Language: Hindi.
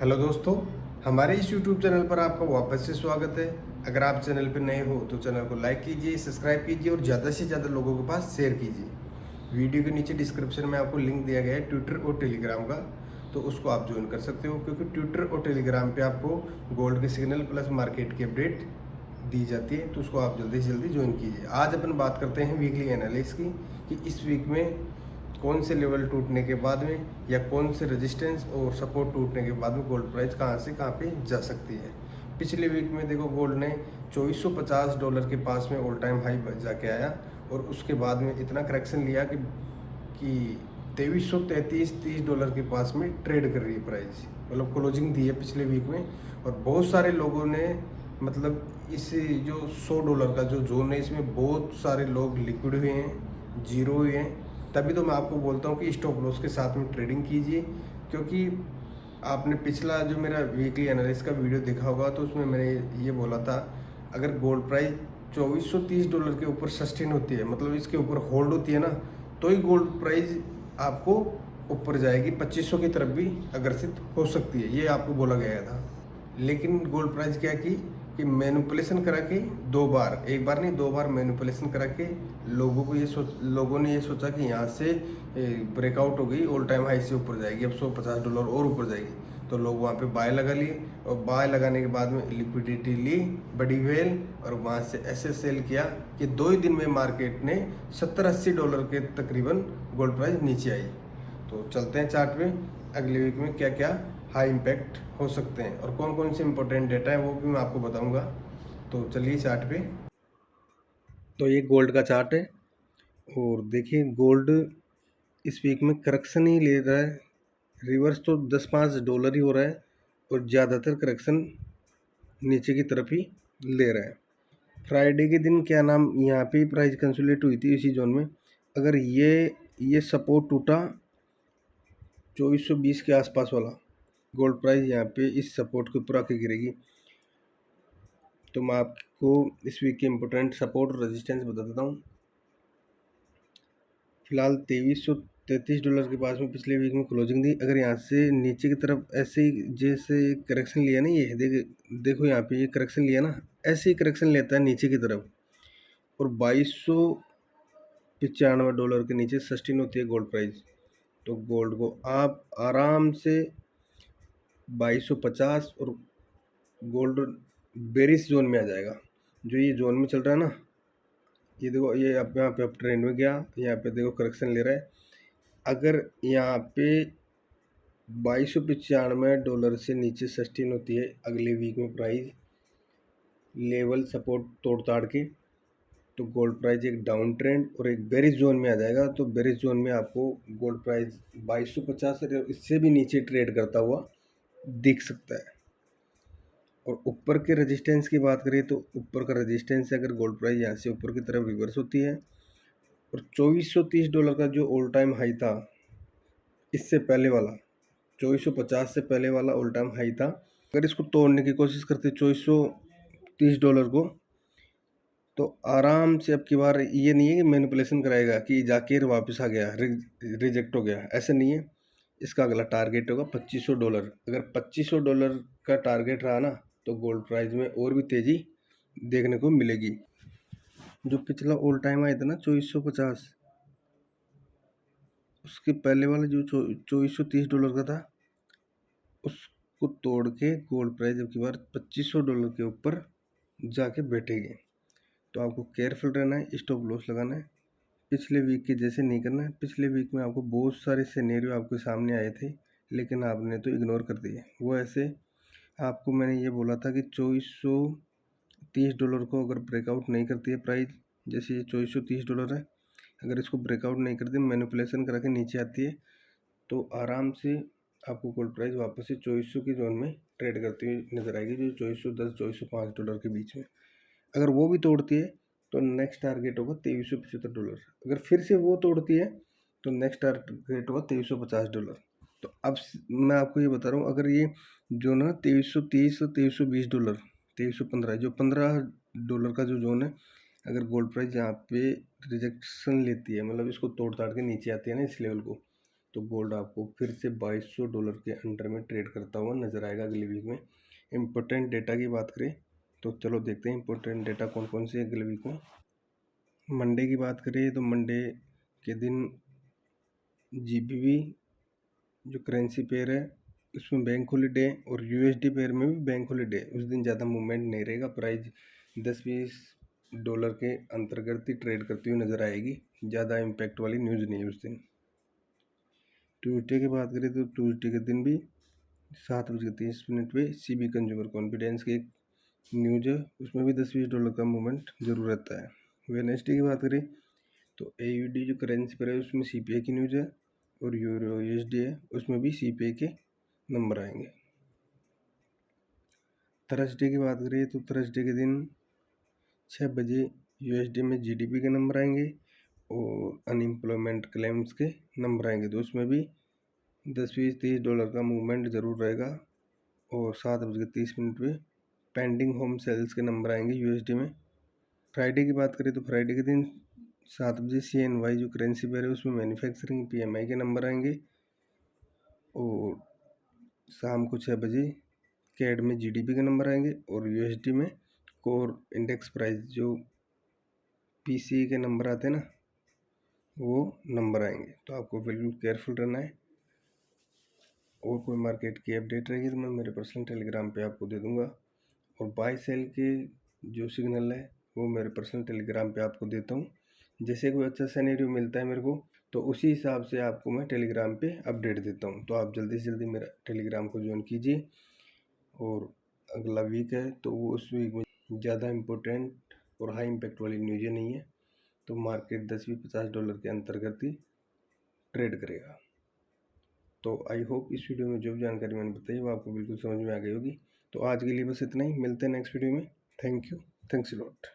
हेलो दोस्तों, हमारे इस यूट्यूब चैनल पर आपका वापस से स्वागत है। अगर आप चैनल पर नए हो तो चैनल को लाइक कीजिए, सब्सक्राइब कीजिए और ज़्यादा से ज़्यादा लोगों के पास शेयर कीजिए। वीडियो के नीचे डिस्क्रिप्शन में आपको लिंक दिया गया है ट्विटर और टेलीग्राम का, तो उसको आप ज्वाइन कर सकते हो, क्योंकि ट्विटर और टेलीग्राम पे आपको गोल्ड के सिग्नल प्लस मार्केट की अपडेट दी जाती है, तो उसको आप जल्दी से जल्दी ज्वाइन कीजिए। आज अपन बात करते हैं वीकली एनालिसिस की, कि इस वीक में कौन से लेवल टूटने के बाद में या कौन से रेजिस्टेंस और सपोर्ट टूटने के बाद में गोल्ड प्राइस कहाँ से कहाँ पे जा सकती है। पिछले वीक में देखो गोल्ड ने $2450 के पास में ऑल टाइम हाई जाके आया, और उसके बाद में इतना करेक्शन लिया कि 2333-30 डॉलर के पास में ट्रेड कर रही है प्राइस, मतलब क्लोजिंग दी है पिछले वीक में। और बहुत सारे लोगों ने, मतलब इस जो $100 का जो जोन है, इसमें बहुत सारे लोग लिक्विड हुए हैं, जीरो हुए हैं। तभी तो मैं आपको बोलता हूँ कि स्टॉप लॉस के साथ में ट्रेडिंग कीजिए, क्योंकि आपने पिछला जो मेरा वीकली एनालिसिस का वीडियो देखा होगा, तो उसमें मैंने ये बोला था, अगर गोल्ड प्राइस $2430 के ऊपर सस्टेन होती है, मतलब इसके ऊपर होल्ड होती है ना, तो ही गोल्ड प्राइस आपको ऊपर जाएगी, 2500 की तरफ भी अग्रसित हो सकती है, ये आपको बोला गया था। लेकिन गोल्ड प्राइस क्या की कि मैनिपुलेशन करा के दो बार, एक बार नहीं दो बार मैनिपुलेशन करा के लोगों ने ये सोचा कि यहाँ से ब्रेकआउट हो गई, ऑल टाइम हाई से ऊपर जाएगी, अब $150 और ऊपर जाएगी, तो लोग वहाँ पे बाय लगा लिए। और बाय लगाने के बाद में लिक्विडिटी ली बड़ी वेल, और वहाँ से ऐसे सेल किया कि 2 ही दिन में मार्केट ने $70-80 के तकरीबन गोल्ड प्राइस नीचे आई। तो चलते हैं चार्ट पे, अगले वीक में क्या क्या हाई इम्पैक्ट हो सकते हैं और कौन कौन से इंपॉर्टेंट डेटा है वो भी मैं आपको बताऊंगा। तो चलिए चार्ट पे। तो ये गोल्ड का चार्ट है, और देखिए गोल्ड इस वीक में करेक्शन ही ले रहा है, रिवर्स तो $10-5 ही हो रहा है, और ज़्यादातर करेक्शन नीचे की तरफ ही ले रहा है। फ्राइडे के दिन क्या नाम यहाँ पे प्राइस कंसोलिडेट हुई थी इसी जोन में। अगर ये सपोर्ट टूटा 2420 के आसपास वाला, गोल्ड प्राइस यहाँ पे इस सपोर्ट के ऊपर आके गिरेगी। तो मैं आपको इस वीक के इम्पोर्टेंट सपोर्ट और रेजिस्टेंस बता देता हूँ। फिलहाल $2333 के पास में पिछले वीक में क्लोजिंग दी। अगर यहाँ से नीचे की तरफ ऐसे ही जैसे करेक्शन लिया ना, ये देखो यहाँ पे ये करेक्शन लिया ना, ऐसे ही करेक्शन लेता है नीचे की तरफ, और $2295 के नीचे सस्टेन होती है गोल्ड प्राइस। तो गोल्ड को आप आराम से 2250 और गोल्ड बेरिस जोन में आ जाएगा। जो ये जोन में चल रहा है ना, ये देखो, ये अब यहाँ पे अप ट्रेंड में गया, यहाँ पे देखो करेक्शन ले रहा है। अगर यहाँ पे $2295 से नीचे सस्टेन होती है अगले वीक में प्राइस लेवल सपोर्ट तोड़ ताड़ के, तो गोल्ड प्राइस एक डाउन ट्रेंड और एक बेरिस जोन में आ जाएगा। तो बेरिस जोन में आपको गोल्ड प्राइस 2250 इससे भी नीचे ट्रेड करता हुआ दिख सकता है। और ऊपर के रेजिस्टेंस की बात करें तो ऊपर का रेजिस्टेंस है, अगर गोल्ड प्राइस यहाँ से ऊपर की तरफ रिवर्स होती है, और $2430 का जो ऑल टाइम हाई था, इससे पहले वाला 2450 से पहले वाला ऑल टाइम हाई था, अगर इसको तोड़ने की कोशिश करते $2430 को, तो आराम से अब की बार ये नहीं है कि मैनिपुलेशन कराएगा कि जाके वापस आ गया, रिजेक्ट हो गया, ऐसा नहीं है। इसका अगला टारगेट होगा $2500। अगर $2500 का टारगेट रहा ना, तो गोल्ड प्राइस में और भी तेज़ी देखने को मिलेगी। जो पिछला ऑल टाइम आया था ना 2450, उसके पहले वाला जो $2430 का था, उसको तोड़ के गोल्ड प्राइस अब की बार $2500 के ऊपर जाके बैठेगी। तो आपको केयरफुल रहना है, स्टॉप लॉस लगाना है, पिछले वीक के जैसे नहीं करना है। पिछले वीक में आपको बहुत सारे सिनेरियो आपके सामने आए थे, लेकिन आपने तो इग्नोर कर दिए। वो ऐसे, आपको मैंने ये बोला था कि $2430 को अगर ब्रेकआउट नहीं करती है प्राइस, जैसे ये $2430 है, अगर इसको ब्रेकआउट नहीं करती, मैनिपुलेशन करा के नीचे आती है, तो आराम से आपको गोल्ड प्राइस वापस से 2400 की जोन में ट्रेड करती हुई नजर आएगी, जो $2410-2405 के बीच में। अगर वो भी तोड़ती है तो नेक्स्ट टारगेट होगा $2375। अगर फिर से वो तोड़ती है तो नेक्स्ट टारगेट होगा $2350। तो अब मैं आपको ये बता रहा हूँ, अगर ये जो ना 2330 और $2320, 2315, जो $15 का जो जोन है, अगर गोल्ड प्राइस यहाँ पे रिजेक्शन लेती है, मतलब इसको तोड़ ताड़ के नीचे आती है ना इस लेवल को, तो गोल्ड आपको फिर से $2200 के अंडर में ट्रेड करता हुआ नजर आएगा अगले वीक में। इम्पोर्टेंट डेटा की बात करें तो चलो देखते हैं इम्पोर्टेंट डेटा कौन कौन से अगले वीक में। मंडे की बात करें तो मंडे के दिन GBP जो करेंसी पेयर है उसमें बैंक हॉलीडे और USD पेयर में भी बैंक हॉलीडे, उस दिन ज़्यादा मूवमेंट नहीं रहेगा। प्राइस 10-20 डॉलर के अंतर्गत ही ट्रेड करती हुई नज़र आएगी, ज़्यादा इम्पैक्ट वाली न्यूज़ नहीं है उस दिन। ट्यूसडे की बात करें तो ट्यूसडे के दिन भी 7:30 पे CB कंज्यूमर कॉन्फिडेंस की एक न्यूज़ है, उसमें भी 10-20 डॉलर का मूवमेंट जरूर रहता है। वेडनेसडे की बात करें तो AUD जो करेंसी पर है उसमें CPI की न्यूज़ है और यूरो USD है उसमें भी CPI के नंबर आएंगे। थर्सडे की बात करें तो थर्सडे के दिन 6 बजे USD में GDP के नंबर आएंगे और अनएम्प्लॉयमेंट क्लेम्स के नंबर आएंगे, तो उसमें भी 10-20-30 डॉलर का मूवमेंट ज़रूर रहेगा। और 7:30 पे पेंडिंग होम सेल्स के नंबर आएंगे USD में। फ्राइडे की बात करें तो फ्राइडे के दिन 7 बजे CNY जो करेंसी पेयर है उसमें मैन्युफैक्चरिंग PMI के नंबर आएंगे और शाम को 6 बजे कैड में GDP के नंबर आएंगे और USD में कोर इंडेक्स प्राइस जो PCE के नंबर आते हैं ना वो नंबर आएंगे, तो आपको बिल्कुल केयरफुल रहना है। और कोई मार्केट की अपडेट रहेगी तो मैं मेरे पर्सनल टेलीग्राम पे आपको दे दूंगा और बाय सेल के जो सिग्नल है वो मेरे पर्सनल टेलीग्राम पे आपको देता हूँ। जैसे कोई अच्छा सिनेरियो मिलता है मेरे को तो उसी हिसाब से आपको मैं टेलीग्राम पे अपडेट देता हूँ, तो आप जल्दी से जल्दी मेरा टेलीग्राम को ज्वाइन कीजिए। और अगला वीक है तो वो उस वीक में ज़्यादा इम्पोर्टेंट और हाई इम्पैक्ट वाली न्यूज़ें नहीं है, तो मार्केट 10-50 डॉलर के अंतर्गत ही ट्रेड करेगा। तो आई होप इस वीडियो में जो भी जानकारी मैंने बताई वो आपको बिल्कुल समझ में आ गई होगी। तो आज के लिए बस इतना ही, मिलते हैं नेक्स्ट वीडियो में। Thank you, thanks a lot.